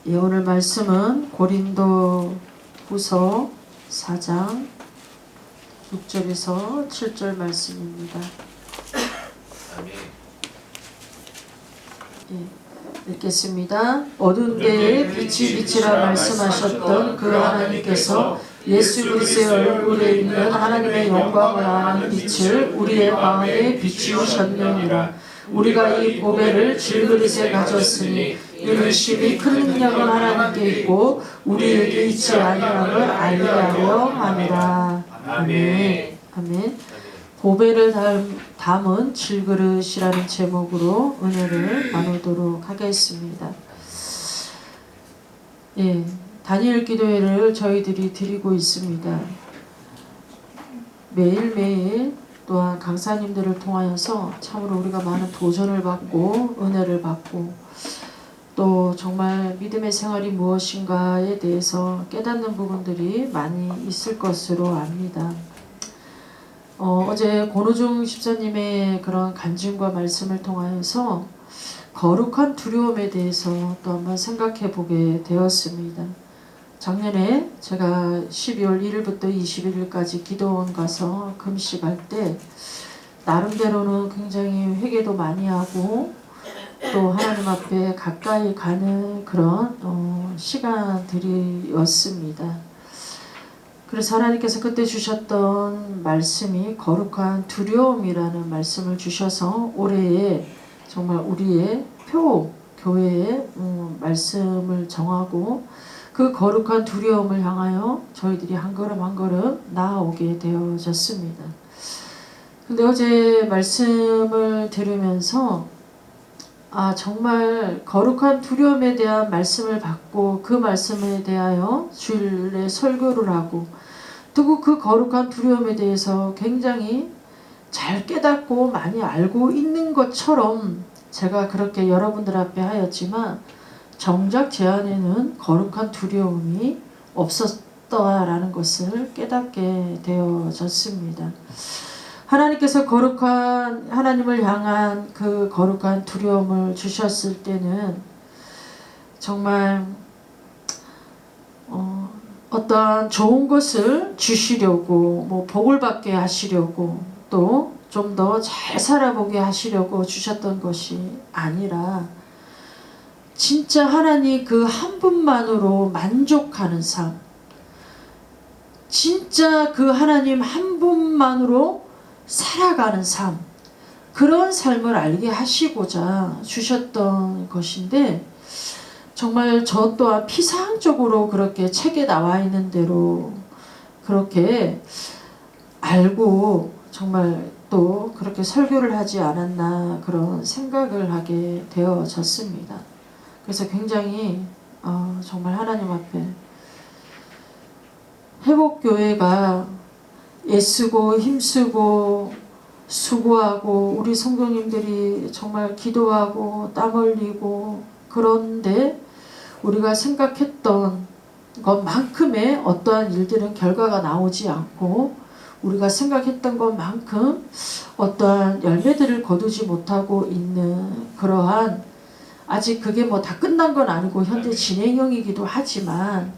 예, 오늘 말씀은 고린도 후서 4장 6절에서 7절 말씀입니다. 예, 읽겠습니다. 어두운 데에 빛이 비치라 말씀하셨던 그 하나님께서 예수 그리스도의 얼굴에 있는 하나님의 영광을 아는 빛을 우리의 마음에 비추셨느니라. 우리가 이 보배를 질그릇에 가졌으니 이는 심히 큰 능력은 하나님께 있고 우리에게 있지 아니함을 알게 하려 함이라. 아멘. 아멘. 보배를 담은 질그릇이라는 제목으로 은혜를 나누도록 하겠습니다. 예, 다니엘 기도회를 저희들이 드리고 있습니다. 매일매일 또한 강사님들을 통하여서 참으로 우리가 많은 도전을 받고 은혜를 받고 또 정말 믿음의 생활이 무엇인가에 대해서 깨닫는 부분들이 많이 있을 것으로 압니다. 어제 권호중 집사님의 그런 간증과 말씀을 통하여서 거룩한 두려움에 대해서 또 한번 생각해 보게 되었습니다. 작년에 제가 12월 1일부터 21일까지 기도원 가서 금식할 때 나름대로는 굉장히 회개도 많이 하고 또 하나님 앞에 가까이 가는 그런 시간들이었습니다. 그래서 하나님께서 그때 주셨던 말씀이 거룩한 두려움이라는 말씀을 주셔서 올해에 정말 우리의 교회의 말씀을 정하고 그 거룩한 두려움을 향하여 저희들이 한 걸음 한 걸음 나아오게 되어졌습니다. 근데 어제 말씀을 들으면서 정말 거룩한 두려움에 대한 말씀을 받고 그 말씀에 대하여 주일에 설교를 하고 또 그 거룩한 두려움에 대해서 굉장히 잘 깨닫고 많이 알고 있는 것처럼 제가 그렇게 여러분들 앞에 하였지만 정작 제 안에는 거룩한 두려움이 없었다라는 것을 깨닫게 되어졌습니다. 하나님께서 거룩한 하나님을 향한 그 거룩한 두려움을 주셨을 때는 정말 어떤 좋은 것을 주시려고 복을 받게 하시려고 또 좀 더 잘 살아보게 하시려고 주셨던 것이 아니라 진짜 하나님 그 한 분만으로 만족하는 삶, 진짜 그 하나님 한 분만으로 살아가는 삶, 그런 삶을 알게 하시고자 주셨던 것인데 정말 저 또한 피상적으로 그렇게 책에 나와 있는 대로 그렇게 알고 정말 또 그렇게 설교를 하지 않았나 그런 생각을 하게 되어졌습니다. 그래서 굉장히 정말 하나님 앞에 회복교회가 애쓰고 힘쓰고 수고하고 우리 성도님들이 정말 기도하고 땀 흘리고 그런데 우리가 생각했던 것만큼의 어떠한 일들은 결과가 나오지 않고 우리가 생각했던 것만큼 어떠한 열매들을 거두지 못하고 있는 그러한 아직 그게 다 끝난 건 아니고 현재 진행형이기도 하지만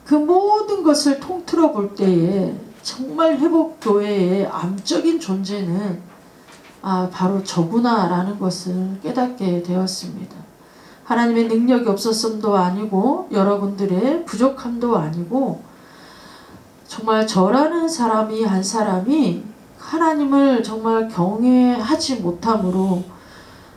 그 모든 것을 통틀어 볼 때에 정말 회복교회의 암적인 존재는 바로 저구나라는 것을 깨닫게 되었습니다. 하나님의 능력이 없었음도 아니고 여러분들의 부족함도 아니고 정말 저라는 사람이 한 사람이 하나님을 정말 경외하지 못함으로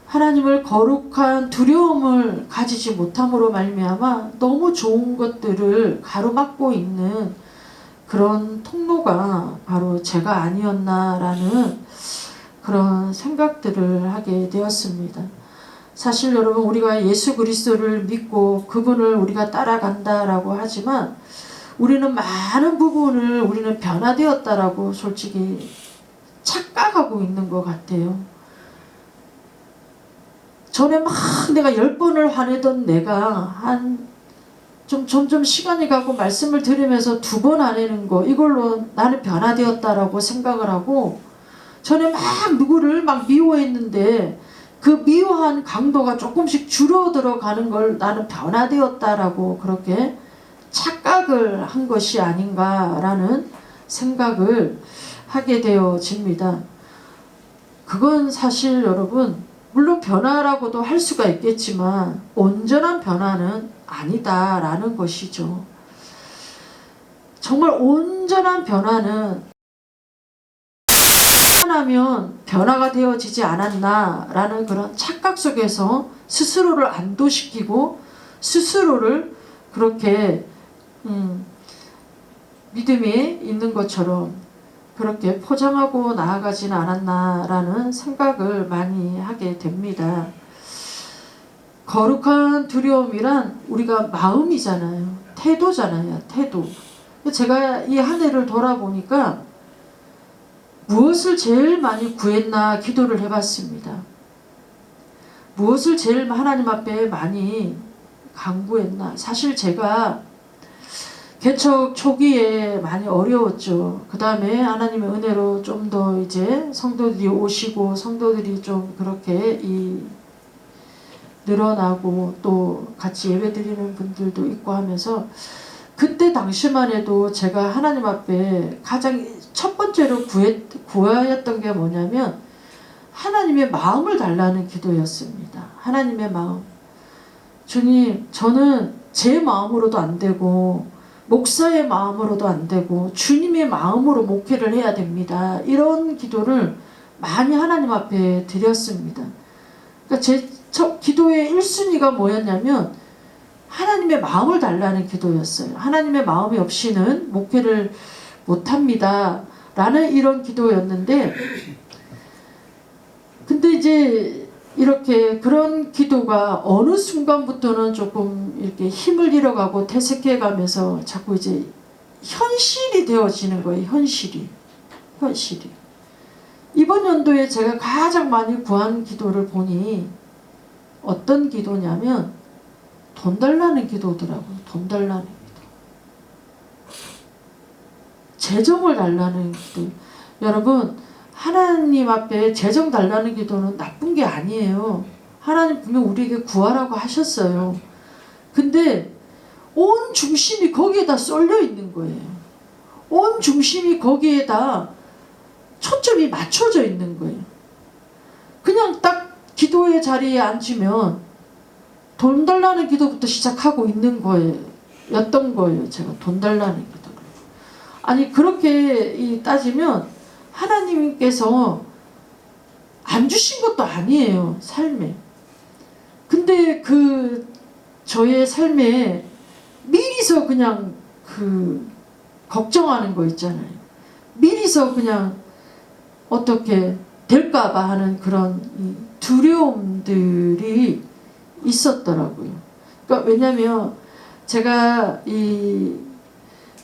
하나님을 거룩한 두려움을 가지지 못함으로 말미암아 너무 좋은 것들을 가로막고 있는 그런 통로가 바로 제가 아니었나라는 그런 생각들을 하게 되었습니다. 사실 여러분 우리가 예수 그리스도를 믿고 그분을 우리가 따라간다라고 하지만 우리는 많은 부분을 우리는 변화되었다라고 솔직히 착각하고 있는 것 같아요. 전에 막 내가 10번을 화내던 내가 좀 점점 시간이 가고 말씀을 들으면서 2번 화내는 거 이걸로 나는 변화되었다라고 생각을 하고 전에 막 누구를 막 미워했는데 그 미워한 강도가 조금씩 줄어들어 가는 걸 나는 변화되었다라고 그렇게 착각을 한 것이 아닌가라는 생각을 하게 되어집니다. 그건 사실 여러분 물론 변화라고도 할 수가 있겠지만 온전한 변화는 아니다라는 것이죠. 정말 온전한 변화는 하면 변화가 되어지지 않았나라는 그런 착각 속에서 스스로를 안도시키고 스스로를 그렇게 믿음이 있는 것처럼 그렇게 포장하고 나아가지는 않았나라는 생각을 많이 하게 됩니다. 거룩한 두려움이란 우리가 마음이잖아요. 태도잖아요. 태도. 제가 이 한 해를 돌아보니까 무엇을 제일 많이 구했나 기도를 해봤습니다. 무엇을 제일 하나님 앞에 많이 간구했나. 사실 제가 개척 초기에 많이 어려웠죠. 그 다음에 하나님의 은혜로 좀 더 이제 성도들이 오시고 성도들이 좀 그렇게 늘어나고 또 같이 예배 드리는 분들도 있고 하면서 그때 당시만 해도 제가 하나님 앞에 가장 첫 번째로 구하였던 게 뭐냐면 하나님의 마음을 달라는 기도였습니다. 하나님의 마음. 주님, 저는 제 마음으로도 안 되고 목사의 마음으로도 안 되고 주님의 마음으로 목회를 해야 됩니다. 이런 기도를 많이 하나님 앞에 드렸습니다. 그러니까 제 기도의 1순위가 뭐였냐면 하나님의 마음을 달라는 기도였어요. 하나님의 마음이 없이는 목회를 못합니다. 라는 이런 기도였는데 근데 이제 이렇게 그런 기도가 어느 순간부터는 조금 이렇게 힘을 잃어가고 퇴색해가면서 자꾸 이제 현실이 되어지는 거예요. 현실이. 이번 연도에 제가 가장 많이 구한 기도를 보니 어떤 기도냐면 돈 달라는 기도더라고요. 돈 달라는 기도. 재정을 달라는 기도. 여러분 하나님 앞에 재정 달라는 기도는 나쁜 게 아니에요. 하나님 분명 우리에게 구하라고 하셨어요. 근데 온 중심이 거기에다 쏠려 있는 거예요. 온 중심이 거기에다 초점이 맞춰져 있는 거예요. 그냥 딱 기도의 자리에 앉으면 돈 달라는 기도부터 시작하고 있는 거예요. 였던 거예요. 제가 돈 달라는 기도를. 아니 그렇게 따지면 하나님께서 안 주신 것도 아니에요. 삶에. 근데 저의 삶에 미리서 그냥 걱정하는 거 있잖아요. 미리서 그냥 어떻게 될까봐 하는 그런 두려움들이 있었더라고요. 그러니까 왜냐면 제가 이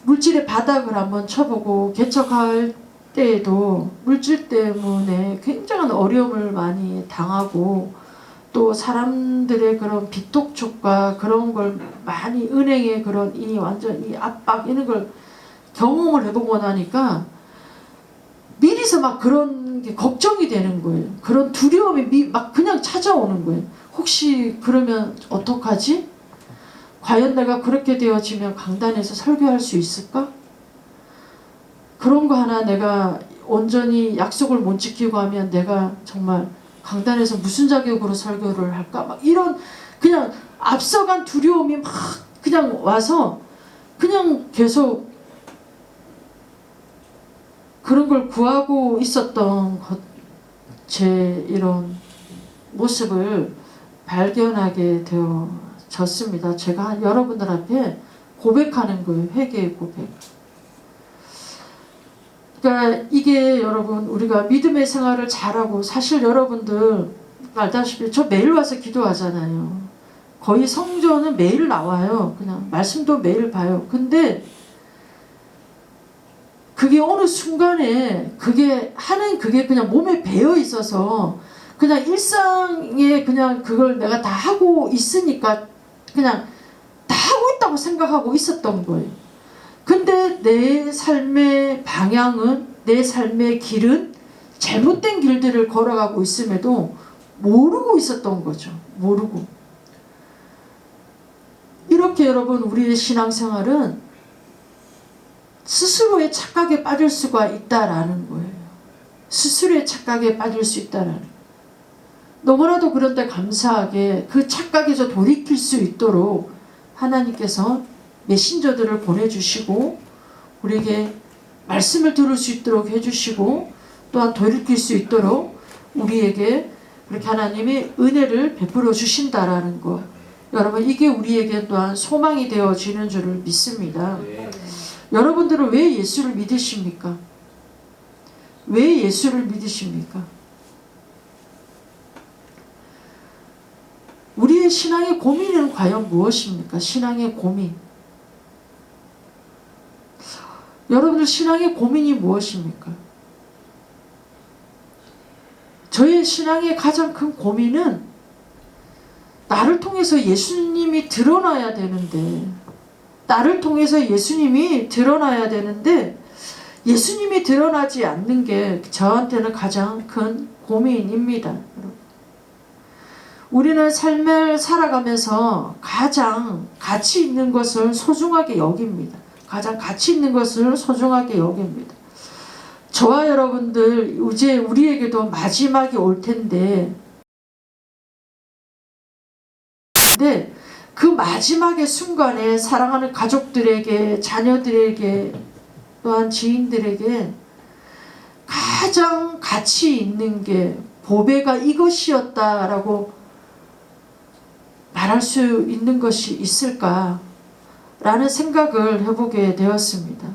물질의 바닥을 한번 쳐보고 개척할 때에도 물질 때문에 굉장한 어려움을 많이 당하고 또 사람들의 그런 빚독촉과 그런 걸 많이 은행의 그런 완전 압박 이런 걸 경험을 해보고 나니까 미리서 막 그런 게 걱정이 되는 거예요. 그런 두려움이 막 그냥 찾아오는 거예요. 혹시 그러면 어떡하지? 과연 내가 그렇게 되어지면 강단에서 설교할 수 있을까? 그런 거 하나 내가 온전히 약속을 못 지키고 하면 내가 정말 강단에서 무슨 자격으로 설교를 할까? 막 이런 그냥 앞서간 두려움이 막 그냥 와서 그냥 계속 그런 걸 구하고 있었던 제 이런 모습을 발견하게 되어졌습니다. 제가 여러분들 앞에 고백하는 거예요. 회개의 고백. 그러니까 이게 여러분 우리가 믿음의 생활을 잘하고 사실 여러분들 알다시피 저 매일 와서 기도하잖아요. 거의 성전은 매일 나와요. 그냥 말씀도 매일 봐요. 근데 그게 어느 순간에 그게 그냥 몸에 배어 있어서 그냥 일상에 그냥 그걸 내가 다 하고 있으니까 그냥 다 하고 있다고 생각하고 있었던 거예요. 근데 내 삶의 방향은 내 삶의 길은 잘못된 길들을 걸어가고 있음에도 모르고 있었던 거죠. 모르고. 이렇게 여러분 우리의 신앙생활은 스스로의 착각에 빠질 수가 있다라는 거예요. 스스로의 착각에 빠질 수 있다라는 거예요. 너무나도 그런데 감사하게 그 착각에서 돌이킬 수 있도록 하나님께서 메신저들을 보내주시고 우리에게 말씀을 들을 수 있도록 해주시고 또한 돌이킬 수 있도록 우리에게 그렇게 하나님이 은혜를 베풀어 주신다라는 것. 여러분 이게 우리에게 또한 소망이 되어지는 줄을 믿습니다. 여러분들은 왜 예수를 믿으십니까? 왜 예수를 믿으십니까? 우리의 신앙의 고민은 과연 무엇입니까? 신앙의 고민. 여러분들 신앙의 고민이 무엇입니까? 저의 신앙의 가장 큰 고민은 나를 통해서 예수님이 드러나야 되는데 나를 통해서 예수님이 드러나야 되는데 예수님이 드러나지 않는 게 저한테는 가장 큰 고민입니다. 우리는 삶을 살아가면서 가장 가치 있는 것을 소중하게 여깁니다. 가장 가치 있는 것을 소중하게 여깁니다. 저와 여러분들 이제 우리에게도 마지막이 올 텐데 근데 그 마지막의 순간에 사랑하는 가족들에게 자녀들에게 또한 지인들에게 가장 가치 있는 게 보배가 이것이었다라고 말할 수 있는 것이 있을까? 라는 생각을 해보게 되었습니다.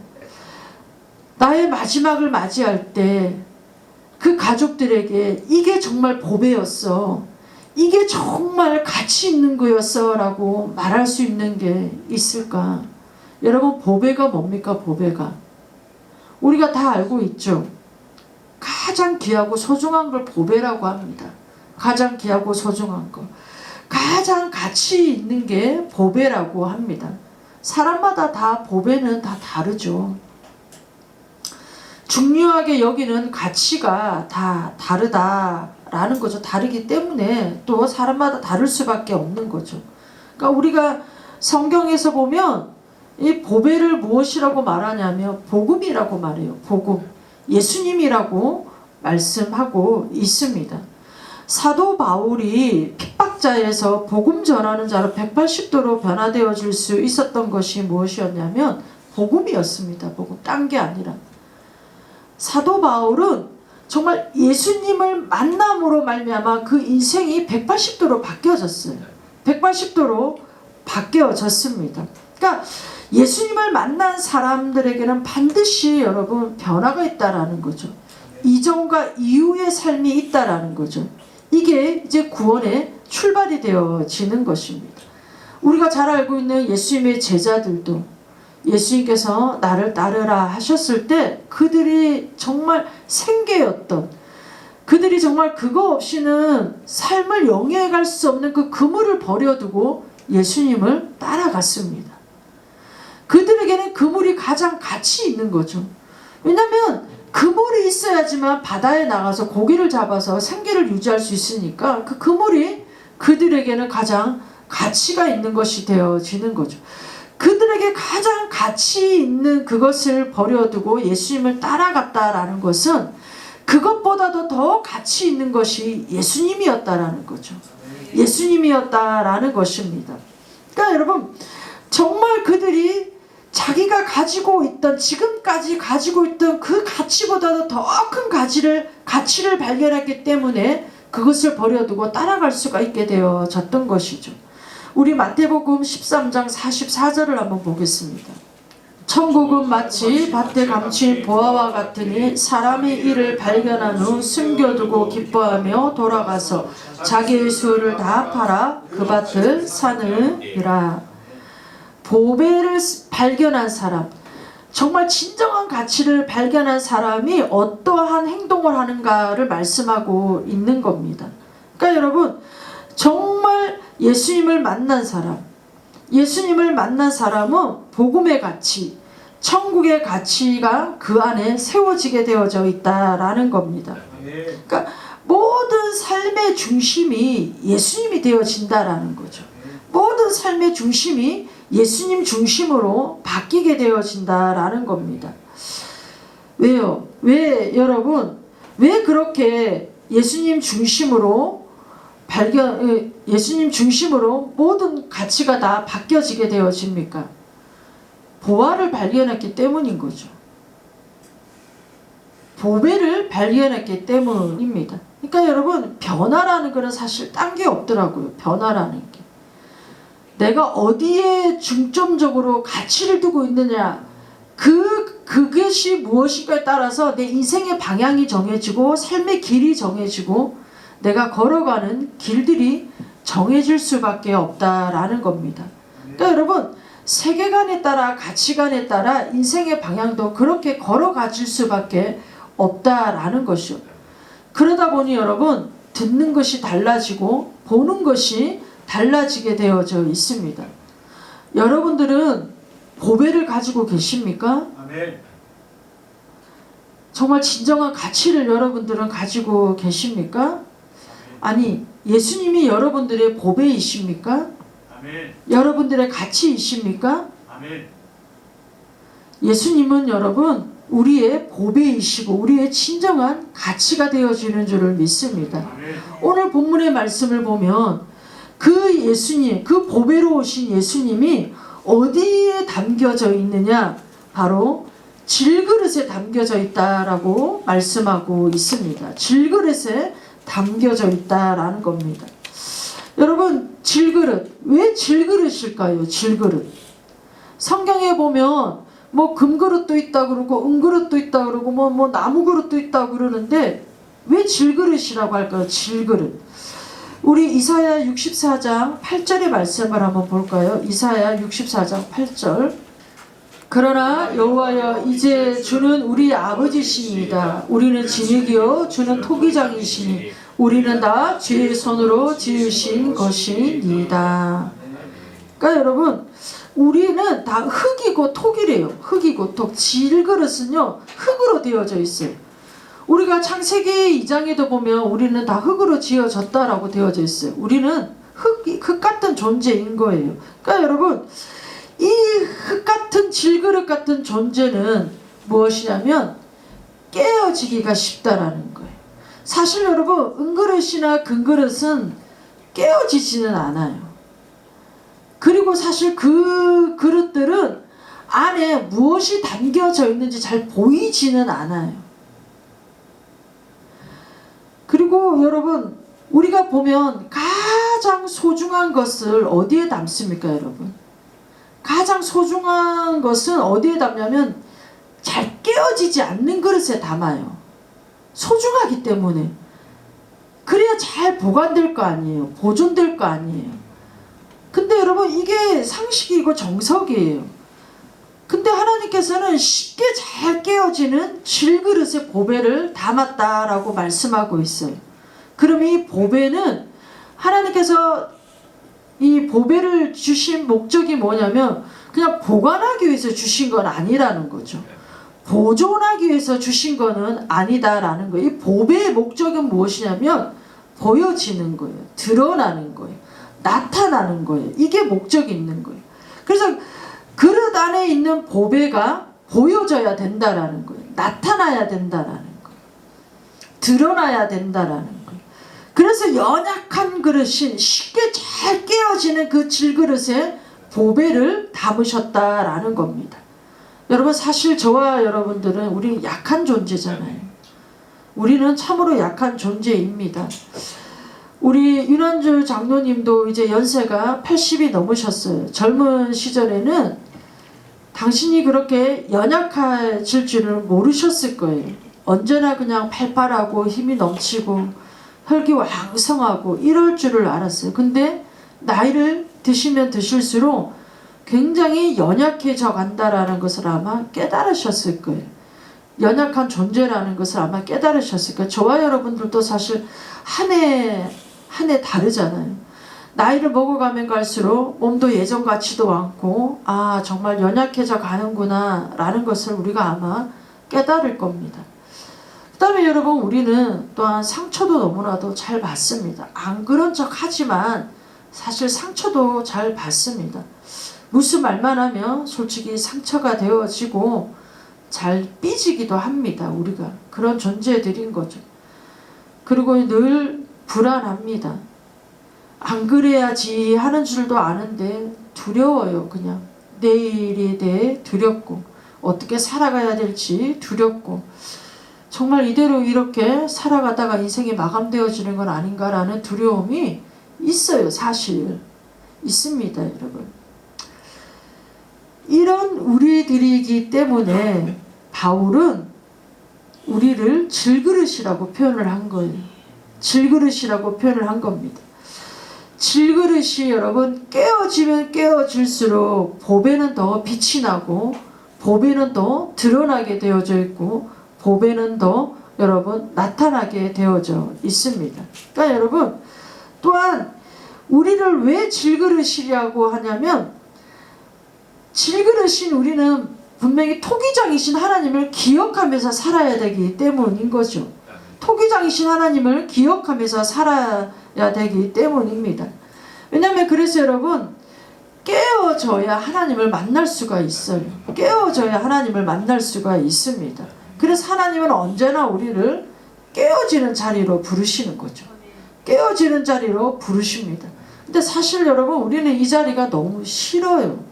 나의 마지막을 맞이할 때 그 가족들에게 이게 정말 보배였어. 이게 정말 가치 있는 거였어 라고 말할 수 있는 게 있을까? 여러분 보배가 뭡니까? 보배가. 우리가 다 알고 있죠. 가장 귀하고 소중한 걸 보배라고 합니다. 가장 귀하고 소중한 거. 가장 가치 있는 게 보배라고 합니다. 사람마다 다 보배는 다 다르죠. 중요하게 여기는 가치가 다 다르다라는 거죠. 다르기 때문에 또 사람마다 다를 수밖에 없는 거죠. 그러니까 우리가 성경에서 보면 이 보배를 무엇이라고 말하냐면 복음이라고 말해요. 복음. 예수님이라고 말씀하고 있습니다. 사도 바울이 핍박자에서 복음 전하는 자로 180도로 변화되어질 수 있었던 것이 무엇이었냐면 복음이었습니다. 복음. 딴 게 아니라. 사도 바울은 정말 예수님을 만남으로 말미암아 그 인생이 180도로 바뀌어졌어요. 180도로 바뀌어졌습니다. 그러니까 예수님을 만난 사람들에게는 반드시 여러분 변화가 있다라는 거죠. 이전과 이후의 삶이 있다라는 거죠. 이게 이제 구원의 출발이 되어지는 것입니다. 우리가 잘 알고 있는 예수님의 제자들도 예수님께서 나를 따르라 하셨을 때 그들이 정말 생계였던 그들이 정말 그거 없이는 삶을 영위해갈 수 없는 그 그물을 버려두고 예수님을 따라갔습니다. 그들에게는 그물이 가장 가치 있는 거죠. 왜냐하면 그물이 있어야지만 바다에 나가서 고기를 잡아서 생계를 유지할 수 있으니까 그 그물이 그들에게는 가장 가치가 있는 것이 되어지는 거죠. 그들에게 가장 가치 있는 그것을 버려두고 예수님을 따라갔다라는 것은 그것보다도 더 가치 있는 것이 예수님이었다라는 거죠. 예수님이었다라는 것입니다. 그러니까 여러분 정말 그들이 자기가 가지고 있던 지금까지 가지고 있던 그 가치보다도 더 큰 가치를 발견했기 때문에 그것을 버려두고 따라갈 수가 있게 되어졌던 것이죠. 우리 마태복음 13장 44절을 한번 보겠습니다. 천국은 마치 밭에 감춘 보화와 같으니 사람의 일을 발견한 후 숨겨두고 기뻐하며 돌아가서 자기의 수를 다 팔아 그 밭을 사느니라. 보배를 발견한 사람, 정말 진정한 가치를 발견한 사람이 어떠한 행동을 하는가를 말씀하고 있는 겁니다. 그러니까 여러분 정말 예수님을 만난 사람, 예수님을 만난 사람은 복음의 가치, 천국의 가치가 그 안에 세워지게 되어져 있다라는 겁니다. 그러니까 모든 삶의 중심이 예수님이 되어진다라는 거죠. 모든 삶의 중심이 예수님 중심으로 바뀌게 되어진다라는 겁니다. 왜요? 왜 여러분? 왜 그렇게 예수님 중심으로 예수님 중심으로 모든 가치가 다 바뀌어지게 되어집니까? 보화를 발견했기 때문인 거죠. 보배를 발견했기 때문입니다. 그러니까 여러분, 변화라는 것은 사실 딴 게 없더라고요. 변화라는 게. 내가 어디에 중점적으로 가치를 두고 있느냐, 그것이 무엇인가에 따라서 내 인생의 방향이 정해지고 삶의 길이 정해지고 내가 걸어가는 길들이 정해질 수밖에 없다라는 겁니다. 그러니까 여러분, 세계관에 따라 가치관에 따라 인생의 방향도 그렇게 걸어가질 수밖에 없다라는 것이요. 그러다 보니 여러분, 듣는 것이 달라지고 보는 것이 달라지게 되어져 있습니다. 여러분들은 보배를 가지고 계십니까? 아멘. 정말 진정한 가치를 여러분들은 가지고 계십니까? 아니, 예수님이 여러분들의 보배이십니까? 아멘. 여러분들의 가치이십니까? 아멘. 예수님은 여러분, 우리의 보배이시고 우리의 진정한 가치가 되어지는 줄을 믿습니다. 아멘. 오늘 본문의 말씀을 보면 그 예수님, 그 보배로 오신 예수님이 어디에 담겨져 있느냐? 바로 질그릇에 담겨져 있다라고 말씀하고 있습니다. 질그릇에 담겨져 있다라는 겁니다. 여러분, 질그릇, 왜 질그릇일까요? 질그릇. 성경에 보면 뭐 금그릇도 있다 그러고 은그릇도 있다 그러고 뭐 나무그릇도 있다 그러는데 왜 질그릇이라고 할까요? 질그릇. 우리 이사야 64장 8절의 말씀을 한번 볼까요? 이사야 64장 8절. 그러나 여호와여, 이제 주는 우리 아버지시니이다. 우리는 진흙이요 주는 토기장이시니 우리는 다 주의 손으로 지으신 것이니이다. 그러니까 여러분, 우리는 다 흙이고 톡이래요. 흙이고 톡. 질그릇은요 흙으로 되어져 있어요. 우리가 창세기 2장에도 보면 우리는 다 흙으로 지어졌다라고 되어져 있어요. 우리는 흙 같은 존재인 거예요. 그러니까 여러분, 이 흙 같은 질그릇 같은 존재는 무엇이냐면 깨어지기가 쉽다라는 거예요. 사실 여러분, 은그릇이나 금그릇은 깨어지지는 않아요. 그리고 사실 그 그릇들은 안에 무엇이 담겨져 있는지 잘 보이지는 않아요. 그리고 여러분, 우리가 보면 가장 소중한 것을 어디에 담습니까, 여러분? 가장 소중한 것은 어디에 담냐면 잘 깨어지지 않는 그릇에 담아요. 소중하기 때문에. 그래야 잘 보관될 거 아니에요. 보존될 거 아니에요. 근데 여러분, 이게 상식이고 정석이에요. 근데 하나님께서는 쉽게 잘 깨어지는 질그릇의 보배를 담았다라고 말씀하고 있어요. 그럼 이 보배는 하나님께서 이 보배를 주신 목적이 뭐냐면 그냥 보관하기 위해서 주신 건 아니라는 거죠. 보존하기 위해서 주신 거는 아니다라는 거예요. 이 보배의 목적은 무엇이냐면 보여지는 거예요. 드러나는 거예요. 나타나는 거예요. 이게 목적이 있는 거예요. 그래서 그릇 안에 있는 보배가 보여져야 된다라는 거예요. 나타나야 된다라는 거예요. 드러나야 된다라는 거예요. 그래서 연약한 그릇인 쉽게 잘 깨어지는 그 질그릇에 보배를 담으셨다라는 겁니다. 여러분, 사실 저와 여러분들은 우리 약한 존재잖아요. 우리는 참으로 약한 존재입니다. 우리 윤한주 장로님도 이제 연세가 80이 넘으셨어요. 젊은 시절에는 당신이 그렇게 연약해질 줄을 모르셨을 거예요. 언제나 그냥 팔팔하고 힘이 넘치고 혈기왕성하고 이럴 줄을 알았어요. 근데 나이를 드시면 드실수록 굉장히 연약해져 간다라는 것을 아마 깨달으셨을 거예요. 연약한 존재라는 것을 아마 깨달으셨을 거예요. 저와 여러분들도 사실 한 해 다르잖아요. 나이를 먹어가면 갈수록 몸도 예전 같지도 않고 아, 정말 연약해져 가는구나 라는 것을 우리가 아마 깨달을 겁니다. 다음에 여러분, 우리는 또한 상처도 너무나도 잘 받습니다. 안 그런 척 하지만 사실 상처도 잘 받습니다. 무슨 말만 하면 솔직히 상처가 되어지고 잘 삐지기도 합니다. 우리가 그런 존재들인 거죠. 그리고 늘 불안합니다. 안 그래야지 하는 줄도 아는데 두려워요. 그냥 내일에 대해 두렵고 어떻게 살아가야 될지 두렵고, 정말 이대로 이렇게 살아가다가 인생이 마감되어지는 건 아닌가라는 두려움이 있어요. 사실 있습니다. 여러분, 이런 우리들이기 때문에 바울은 우리를 질그릇이라고 표현을 한 거예요. 질그릇이라고 표현을 한 겁니다. 질그릇이 여러분 깨어지면 깨어질수록 보배는 더 빛이 나고 보배는 더 드러나게 되어져 있고 보배는 더 여러분 나타나게 되어져 있습니다. 그러니까 여러분, 또한 우리를 왜 질그릇이라고 하냐면, 질그릇인 우리는 분명히 토기장이신 하나님을 기억하면서 살아야 되기 때문인 거죠. 토기장이신 하나님을 기억하면서 살아야 되기 때문입니다. 왜냐하면 그래서 여러분, 깨어져야 하나님을 만날 수가 있어요. 깨어져야 하나님을 만날 수가 있습니다. 그래서 하나님은 언제나 우리를 깨어지는 자리로 부르시는 거죠. 깨어지는 자리로 부르십니다. 근데 사실 여러분, 우리는 이 자리가 너무 싫어요.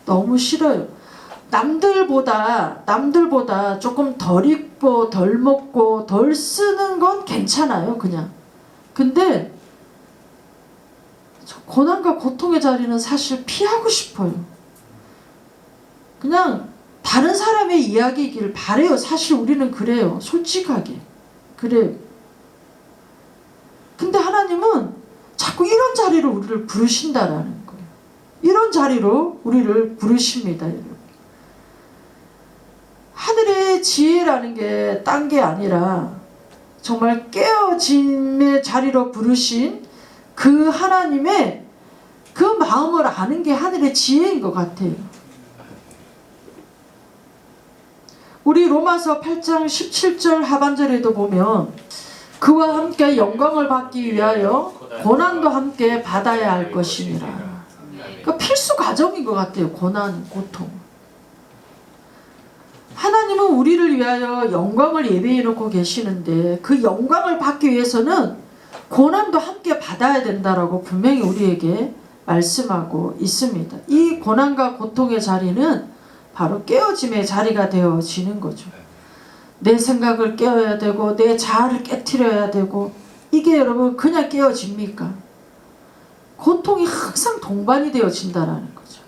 너무 싫어요. 남들보다 조금 덜 입고 덜 먹고 덜 쓰는 건 괜찮아요. 그냥. 근데 고난과 고통의 자리는 사실 피하고 싶어요. 그냥 다른 사람의 이야기이길 바래요. 사실 우리는 그래요. 솔직하게 그래요. 근데 하나님은 자꾸 이런 자리로 우리를 부르신다라는 거예요. 이런 자리로 우리를 부르십니다. 여러분, 하늘의 지혜라는 게 딴 게 아니라 정말 깨어짐의 자리로 부르신 그 하나님의 그 마음을 아는 게 하늘의 지혜인 것 같아요. 우리 로마서 8장 17절 하반절에도 보면, 그와 함께 영광을 받기 위하여 고난도 함께 받아야 할 것이니라. 그러니까 필수 과정인 것 같아요. 고난, 고통. 하나님은 우리를 위하여 영광을 예비해 놓고 계시는데, 그 영광을 받기 위해서는 고난도 함께 받아야 된다라고 분명히 우리에게 말씀하고 있습니다. 이 고난과 고통의 자리는 바로 깨어짐의 자리가 되어지는 거죠. 내 생각을 깨어야 되고 내 자아를 깨트려야 되고, 이게 여러분 그냥 깨어집니까? 고통이 항상 동반이 되어진다라는 거죠.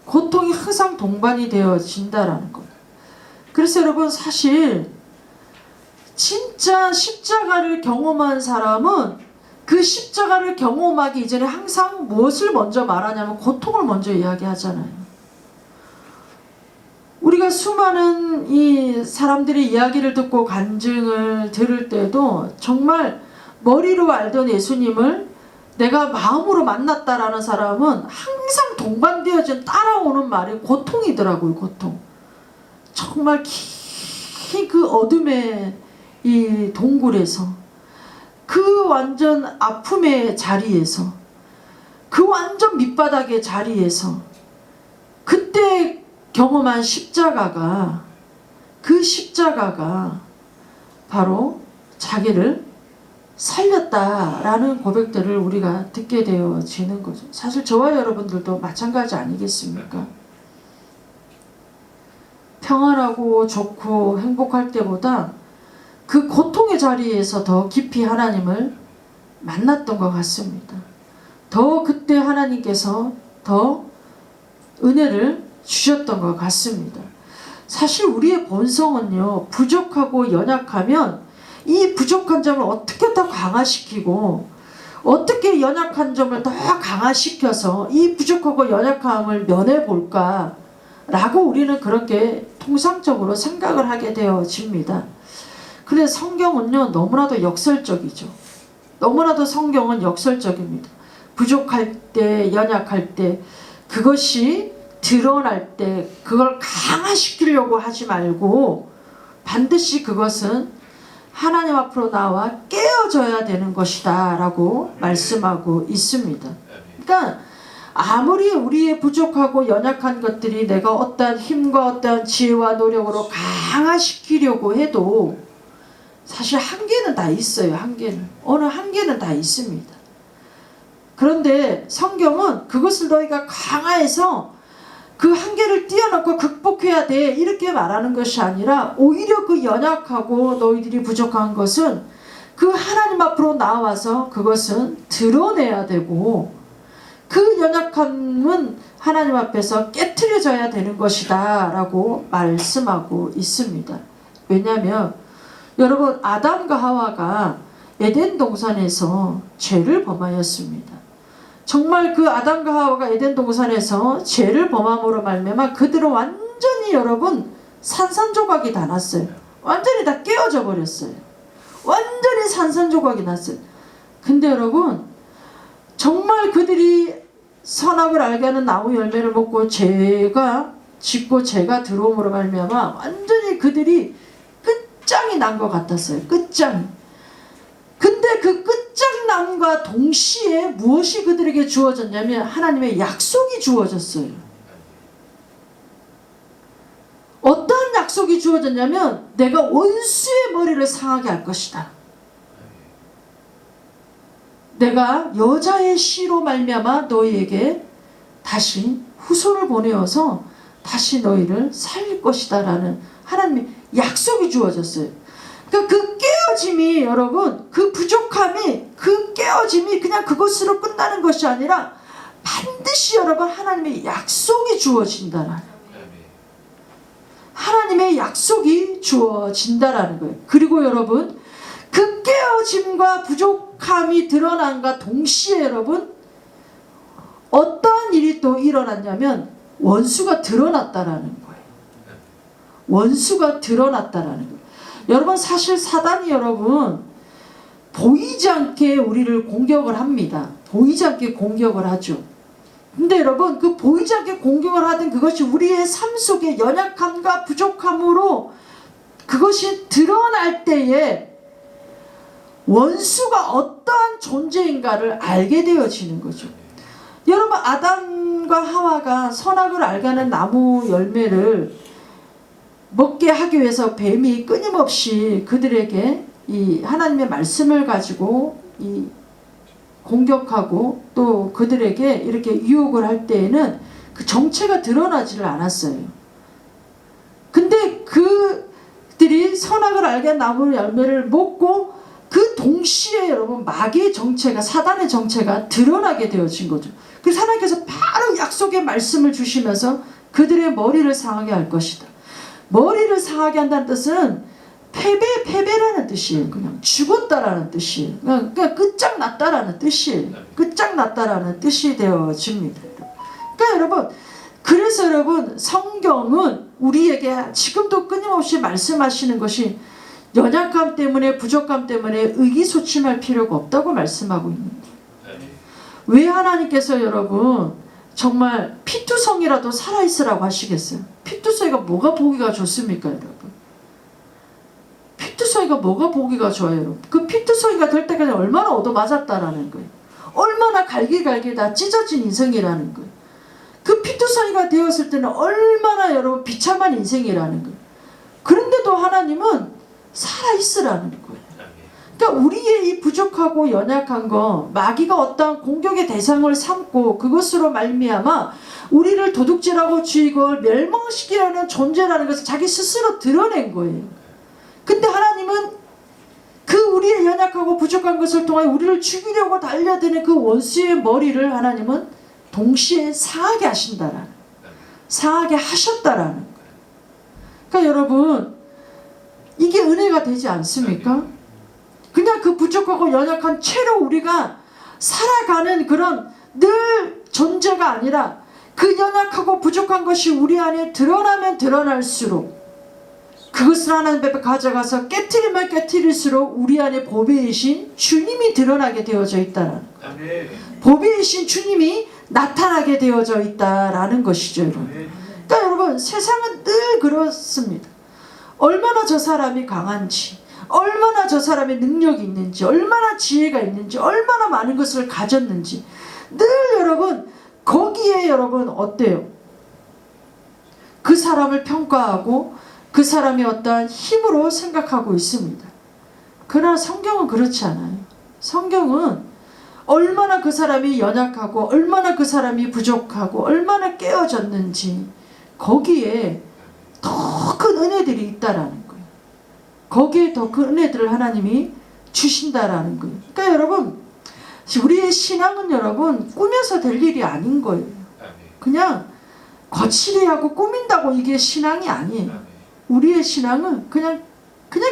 고통이 항상 동반이 되어진다라는 거예요. 그래서 여러분, 사실 진짜 십자가를 경험한 사람은 그 십자가를 경험하기 이전에 항상 무엇을 먼저 말하냐면 고통을 먼저 이야기하잖아요. 우리가 수많은 이 사람들의 이야기를 듣고 간증을 들을 때도 정말 머리로 알던 예수님을 내가 마음으로 만났다라는 사람은 항상 동반되어진 따라오는 말이 고통이더라고요. 고통. 정말 긴 그 어둠의 이 동굴에서, 그 완전 아픔의 자리에서, 그 완전 밑바닥의 자리에서 그때 경험한 십자가가, 그 십자가가 바로 자기를 살렸다라는 고백들을 우리가 듣게 되어지는 거죠. 사실 저와 여러분들도 마찬가지 아니겠습니까? 평안하고 좋고 행복할 때보다 그 고통의 자리에서 더 깊이 하나님을 만났던 것 같습니다. 더 그때 하나님께서 더 은혜를 주셨던 것 같습니다. 사실 우리의 본성은요, 부족하고 연약하면 이 부족한 점을 어떻게 더 강화시키고 어떻게 연약한 점을 더 강화시켜서 이 부족하고 연약함을 면해볼까 라고 우리는 그렇게 통상적으로 생각을 하게 되어집니다. 그래서 성경은요, 너무나도 역설적이죠. 너무나도 성경은 역설적입니다. 부족할 때, 연약할 때, 그것이 드러날 때 그걸 강화시키려고 하지 말고 반드시 그것은 하나님 앞으로 나와 깨어져야 되는 것이다 라고 말씀하고 있습니다. 그러니까 아무리 우리의 부족하고 연약한 것들이 내가 어떠한 힘과 어떠한 지혜와 노력으로 강화시키려고 해도 사실 한계는 다 있어요. 어느 한계는 다 있습니다. 그런데 성경은 그것을 너희가 강화해서 그 한계를 뛰어넘고 극복해야 돼 이렇게 말하는 것이 아니라 오히려 그 연약하고 너희들이 부족한 것은 그 하나님 앞으로 나와서 그것은 드러내야 되고 그 연약함은 하나님 앞에서 깨트려져야 되는 것이다 라고 말씀하고 있습니다. 왜냐하면 여러분 아담과 하와가 에덴 동산에서 죄를 범하였습니다. 정말 그 아담과 하와가 에덴 동산에서 죄를 범함으로 말미암아 그들은 완전히 여러분 산산조각이 다 났어요. 완전히 다 깨어져 버렸어요. 완전히 산산조각이 났어요. 근데 여러분 정말 그들이 선악을 알게 하는 나무 열매를 먹고 죄가 짓고 죄가 들어옴으로 말미암아 완전히 그들이 끝장이 난 것 같았어요. 끝장이. 근데 그 끝장남과 동시에 무엇이 그들에게 주어졌냐면 하나님의 약속이 주어졌어요. 어떠한 약속이 주어졌냐면 내가 원수의 머리를 상하게 할 것이다. 내가 여자의 씨로 말미암아 너희에게 다시 후손을 보내어서 다시 너희를 살릴 것이다 라는 하나님의 약속이 주어졌어요. 그러니까 그 깨어짐이 여러분 그 부족함이 그 깨어짐이 그냥 그것으로 끝나는 것이 아니라 반드시 여러분 하나님의 약속이 주어진다라는 하나님의 약속이 주어진다라는 거예요. 그리고 여러분 그 깨어짐과 부족함이 드러난과 동시에 여러분 어떠한 일이 또 일어났냐면 원수가 드러났다라는 거예요. 원수가 드러났다라는 거예요. 여러분 사실 사단이 여러분 보이지 않게 우리를 공격을 합니다. 보이지 않게 공격을 하죠. 근데 여러분 그 보이지 않게 공격을 하던 그것이 우리의 삶 속에 연약함과 부족함으로 그것이 드러날 때에 원수가 어떠한 존재인가를 알게 되어지는 거죠. 여러분 아담과 하와가 선악을 알게 하는 나무 열매를 먹게 하기 위해서 뱀이 끊임없이 그들에게 이 하나님의 말씀을 가지고 이 공격하고 또 그들에게 이렇게 유혹을 할 때에는 그 정체가 드러나지를 않았어요. 근데 그들이 선악을 알게 한 나무 열매를 먹고 그 동시에 여러분 마귀의 정체가 사단의 정체가 드러나게 되어진 거죠. 그래서 하나님께서 바로 약속의 말씀을 주시면서 그들의 머리를 상하게 할 것이다. 머리를 상하게 한다는 뜻은 패배라는 뜻이에요. 그냥 죽었다라는 뜻이에요. 그냥 끝장났다라는 뜻이에요. 끝장났다라는 뜻이 되어집니다. 그러니까 여러분 그래서 여러분 성경은 우리에게 지금도 끊임없이 말씀하시는 것이 연약함 때문에 부족함 때문에 의기소침할 필요가 없다고 말씀하고 있는 거예요. 왜 하나님께서 여러분 정말 피투성이라도 살아있으라고 하시겠어요? 피투성이가 뭐가 보기가 좋습니까 여러분? 피투성이가 뭐가 보기가 좋아요 여러분? 그 피투성이가 될 때까지 얼마나 얻어맞았다라는 거예요. 얼마나 갈기갈기 다 찢어진 인생이라는 거예요. 그 피투성이가 되었을 때는 얼마나 여러분 비참한 인생이라는 거예요. 그런데도 하나님은 살아있으라는 거예요. 그러니까 우리의 이 부족하고 연약한 거 마귀가 어떠한 공격의 대상을 삼고 그것으로 말미암아 우리를 도둑질하고 죽이고 멸망시키려는 존재라는 것을 자기 스스로 드러낸 거예요. 근데 하나님은 그 우리의 연약하고 부족한 것을 통해 우리를 죽이려고 달려드는 그 원수의 머리를 하나님은 동시에 상하게 하신다라는 상하게 하셨다라는 거예요. 그러니까 여러분 이게 은혜가 되지 않습니까? 그냥 그 부족하고 연약한 채로 우리가 살아가는 그런 늘 존재가 아니라 그 연약하고 부족한 것이 우리 안에 드러나면 드러날수록 그것을 하나님 앞에 가져가서 깨트리면 깨트릴수록 우리 안에 보배이신 주님이 드러나게 되어져 있다는 거예요. 보배이신 주님이 나타나게 되어져 있다라는 것이죠. 여러분. 그러니까 여러분 세상은 늘 그렇습니다. 얼마나 저 사람이 강한지, 얼마나 저 사람의 능력이 있는지, 얼마나 지혜가 있는지, 얼마나 많은 것을 가졌는지 늘 여러분 거기에 여러분 어때요? 그 사람을 평가하고 그 사람의 어떠한 힘으로 생각하고 있습니다. 그러나 성경은 그렇지 않아요. 성경은 얼마나 그 사람이 연약하고 얼마나 그 사람이 부족하고 얼마나 깨어졌는지 거기에 더 큰 은혜들이 있다라는 거예요. 거기에 더 큰 은혜들을 하나님이 주신다라는 거예요. 그러니까 여러분 우리의 신앙은 여러분 꾸며서 될 일이 아닌 거예요. 그냥 거칠이 하고 꾸민다고 이게 신앙이 아니에요. 우리의 신앙은 그냥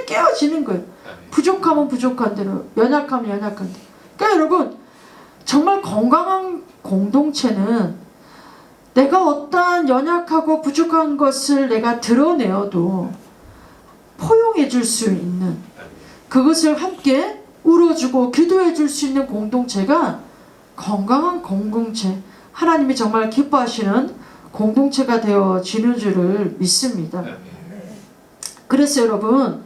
깨어지는 거예요. 부족하면 부족한 대로, 연약하면 연약한 대로. 그러니까 여러분 정말 건강한 공동체는 내가 어떠한 연약하고 부족한 것을 내가 드러내어도 포용해 줄 수 있는, 그것을 함께 울어주고 기도해 줄 수 있는 공동체가 건강한 공동체, 하나님이 정말 기뻐하시는 공동체가 되어지는 줄을 믿습니다. 그래서 여러분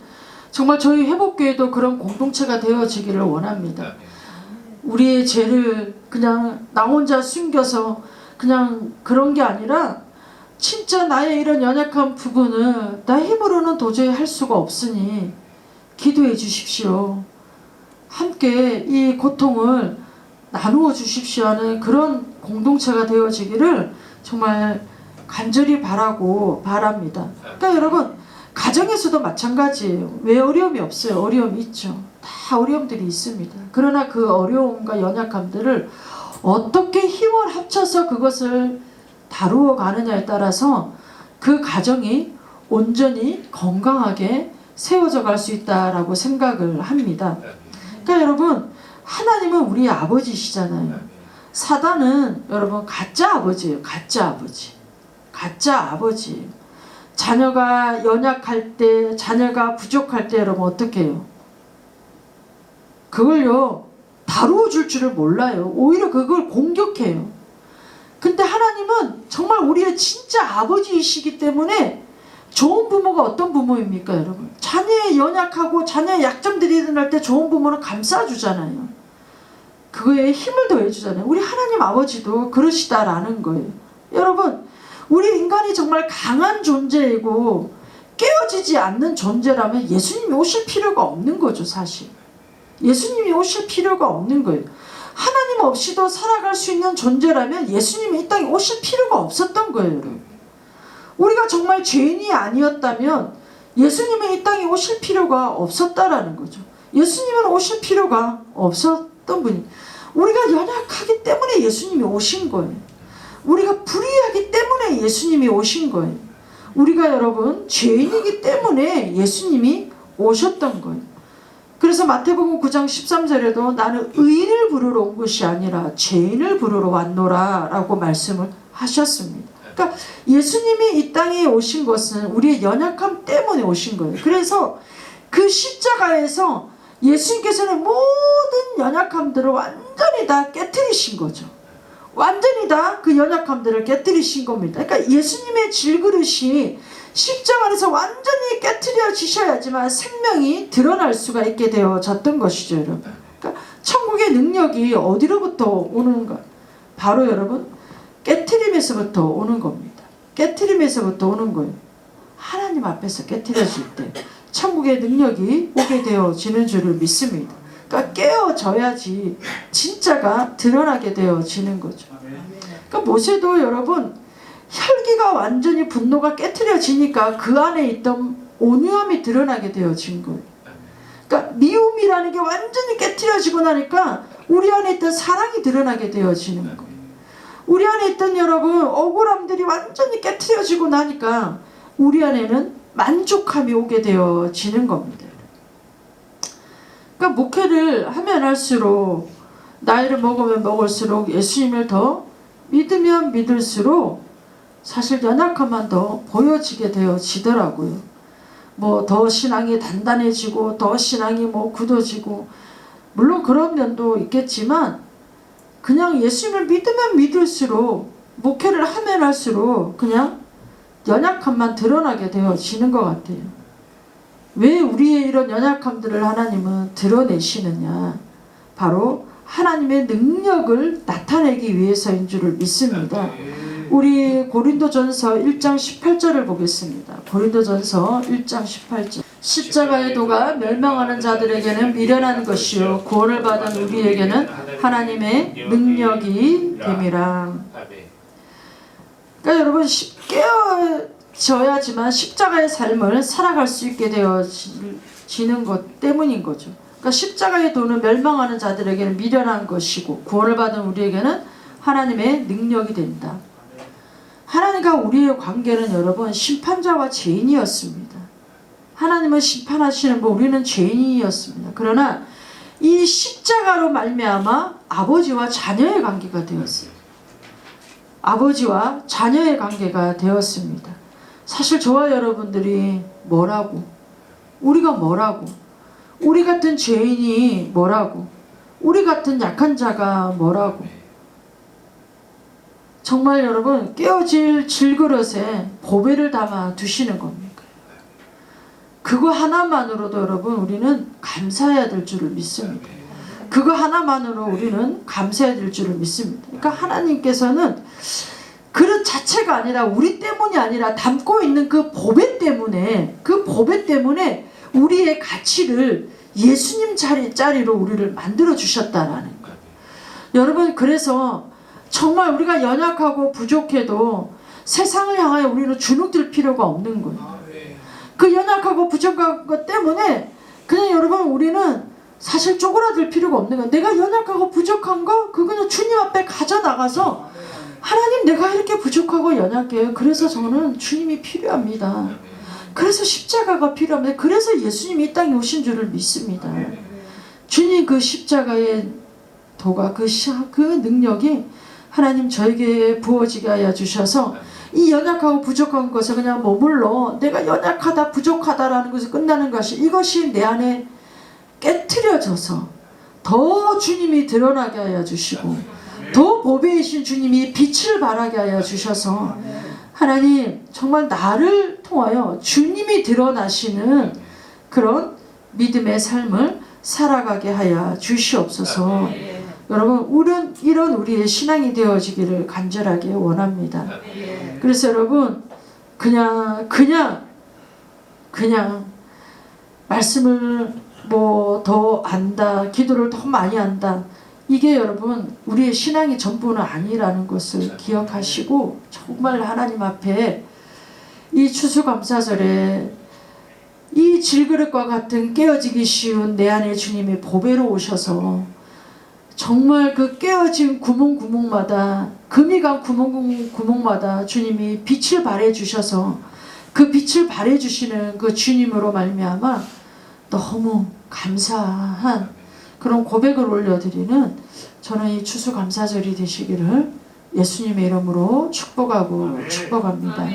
정말 저희 회복교회도 그런 공동체가 되어지기를 원합니다. 우리의 죄를 그냥 나 혼자 숨겨서 그냥 그런 게 아니라 진짜 나의 이런 연약한 부분을 나 힘으로는 도저히 할 수가 없으니 기도해 주십시오. 함께 이 고통을 나누어 주십시오 하는 그런 공동체가 되어지기를 정말 간절히 바라고 바랍니다. 그러니까 여러분 가정에서도 마찬가지예요. 왜 어려움이 없어요? 어려움이 있죠. 다 어려움들이 있습니다. 그러나 그 어려움과 연약함들을 어떻게 힘을 합쳐서 그것을 다루어 가느냐에 따라서 그 가정이 온전히 건강하게 세워져 갈 수 있다라고 생각을 합니다. 그러니까 여러분 하나님은 우리 아버지시잖아요. 사단은 여러분 가짜 아버지예요. 가짜 아버지. 가짜 아버지예요. 자녀가 연약할 때, 자녀가 부족할 때 여러분 어떻게 해요? 그걸요 다루어 줄 줄을 몰라요. 오히려 그걸 공격해요. 근데 하나님은 정말 우리의 진짜 아버지이시기 때문에 좋은 부모가 어떤 부모입니까 여러분? 자녀의 연약하고 자녀의 약점들이 드러날 때 좋은 부모는 감싸주잖아요. 그거에 힘을 더해주잖아요. 우리 하나님 아버지도 그러시다라는 거예요. 여러분 우리 인간이 정말 강한 존재이고 깨어지지 않는 존재라면 예수님이 오실 필요가 없는 거죠. 사실 예수님이 오실 필요가 없는 거예요. 하나님 없이도 살아갈 수 있는 존재라면 예수님이 이 땅에 오실 필요가 없었던 거예요. 여러분. 우리가 정말 죄인이 아니었다면 예수님이 이 땅에 오실 필요가 없었다라는 거죠. 예수님은 오실 필요가 없었던 분이, 우리가 연약하기 때문에 예수님이 오신 거예요. 우리가 불의하기 때문에 예수님이 오신 거예요. 우리가 여러분 죄인이기 때문에 예수님이 오셨던 거예요. 그래서 마태복음 9장 13절에도 나는 의인을 부르러 온 것이 아니라 죄인을 부르러 왔노라 라고 말씀을 하셨습니다. 그러니까 예수님이 이 땅에 오신 것은 우리의 연약함 때문에 오신 거예요. 그래서 그 십자가에서 예수님께서는 모든 연약함들을 완전히 다 깨트리신 거죠. 완전히 다 그 연약함들을 깨트리신 겁니다. 그러니까 예수님의 질그릇이 십자가 안에서 완전히 깨트려지셔야지만 생명이 드러날 수가 있게 되어졌던 것이죠. 여러분. 그러니까 천국의 능력이 어디로부터 오는가? 바로 여러분 깨트림에서부터 오는 겁니다. 깨트림에서부터 오는 거예요. 하나님 앞에서 깨트려질 때 천국의 능력이 오게 되어지는 줄을 믿습니다. 그러니까 깨어져야지 진짜가 드러나게 되어지는 거죠. 그러니까 모세도 여러분 혈기가 완전히 분노가 깨트려지니까 그 안에 있던 온유함이 드러나게 되어진 거예요. 그러니까 미움이라는 게 완전히 깨트려지고 나니까 우리 안에 있던 사랑이 드러나게 되어지는 거예요. 우리 안에 있던 여러분 억울함들이 완전히 깨트려지고 나니까 우리 안에는 만족함이 오게 되어지는 겁니다. 그러니까 목회를 하면 할수록 나이를 먹으면 먹을수록 예수님을 더 믿으면 믿을수록 사실 연약함만 더 보여지게 되어지더라고요. 뭐 더 신앙이 단단해지고 더 신앙이 뭐 굳어지고 물론 그런 면도 있겠지만 그냥 예수님을 믿으면 믿을수록 목회를 하면 할수록 그냥 연약함만 드러나게 되어지는 것 같아요. 왜 우리의 이런 연약함들을 하나님은 드러내시느냐? 바로 하나님의 능력을 나타내기 위해서인 줄을 믿습니다. 우리 고린도전서 1장 18절을 보겠습니다. 고린도전서 1장 18절. 십자가의 도가 멸망하는 자들에게는 미련한 것이요 구원을 받은 우리에게는 하나님의 능력이 됨이라. 그러니까 여러분, 깨어져야지만 십자가의 삶을 살아갈 수 있게 되어지는 것 때문인 거죠. 그러니까 십자가의 도는 멸망하는 자들에게는 미련한 것이고 구원을 받은 우리에게는 하나님의 능력이 된다. 하나님과 우리의 관계는 여러분 심판자와 죄인이었습니다. 하나님은 심판하시는 분, 우리는 죄인이었습니다. 그러나 이 십자가로 말미암아 아버지와 자녀의 관계가 되었어요. 아버지와 자녀의 관계가 되었습니다. 사실 저와 여러분들이 뭐라고, 우리가 뭐라고, 우리 같은 죄인이 뭐라고, 우리 같은 약한 자가 뭐라고, 정말 여러분 깨어질 질그릇에 보배를 담아 두시는 겁니다. 그거 하나만으로도 여러분 우리는 감사해야 될 줄을 믿습니다. 그거 하나만으로 우리는 감사해야 될 줄을 믿습니다. 그러니까 하나님께서는 그릇 자체가 아니라, 우리 때문이 아니라 담고 있는 그 보배 때문에, 그 보배 때문에 우리의 가치를 예수님 자리로 우리를 만들어 주셨다라는 거예요. 여러분, 그래서 정말 우리가 연약하고 부족해도 세상을 향하여 우리는 주눅들 필요가 없는 거예요. 그 연약하고 부족한 것 때문에 그냥 여러분 우리는 사실 쪼그라들 필요가 없는 거예요. 내가 연약하고 부족한 거 그거는 주님 앞에 가져나가서 하나님, 내가 이렇게 부족하고 연약해요. 그래서 저는 주님이 필요합니다. 그래서 십자가가 필요합니다. 그래서 예수님이 이 땅에 오신 줄을 믿습니다. 주님 그 십자가의 도가 그 능력이 하나님 저에게 부어지게 하여 주셔서 이 연약하고 부족한 것에 그냥 머물러 내가 연약하다 부족하다라는 것에 끝나는 것이, 이것이 내 안에 깨트려져서 더 주님이 드러나게 하여 주시고 더 보배이신 주님이 빛을 발하게 하여 주셔서 하나님 정말 나를 통하여 주님이 드러나시는 그런 믿음의 삶을 살아가게 하여 주시옵소서. 여러분, 이런 우리의 신앙이 되어지기를 간절하게 원합니다. 그래서 여러분, 그냥 말씀을 뭐 더 안다, 기도를 더 많이 한다, 이게 여러분 우리의 신앙이 전부는 아니라는 것을 기억하시고, 정말 하나님 앞에 이 추수감사절에 이 질그릇과 같은 깨어지기 쉬운 내 안에 주님의 보배로 오셔서 정말 그 깨어진 구멍마다, 금이 간 구멍마다 주님이 빛을 발해 주셔서 그 빛을 발해 주시는 그 주님으로 말미암아 너무 감사한 그런 고백을 올려드리는 저는 이 추수감사절이 되시기를 예수님의 이름으로 축복합니다.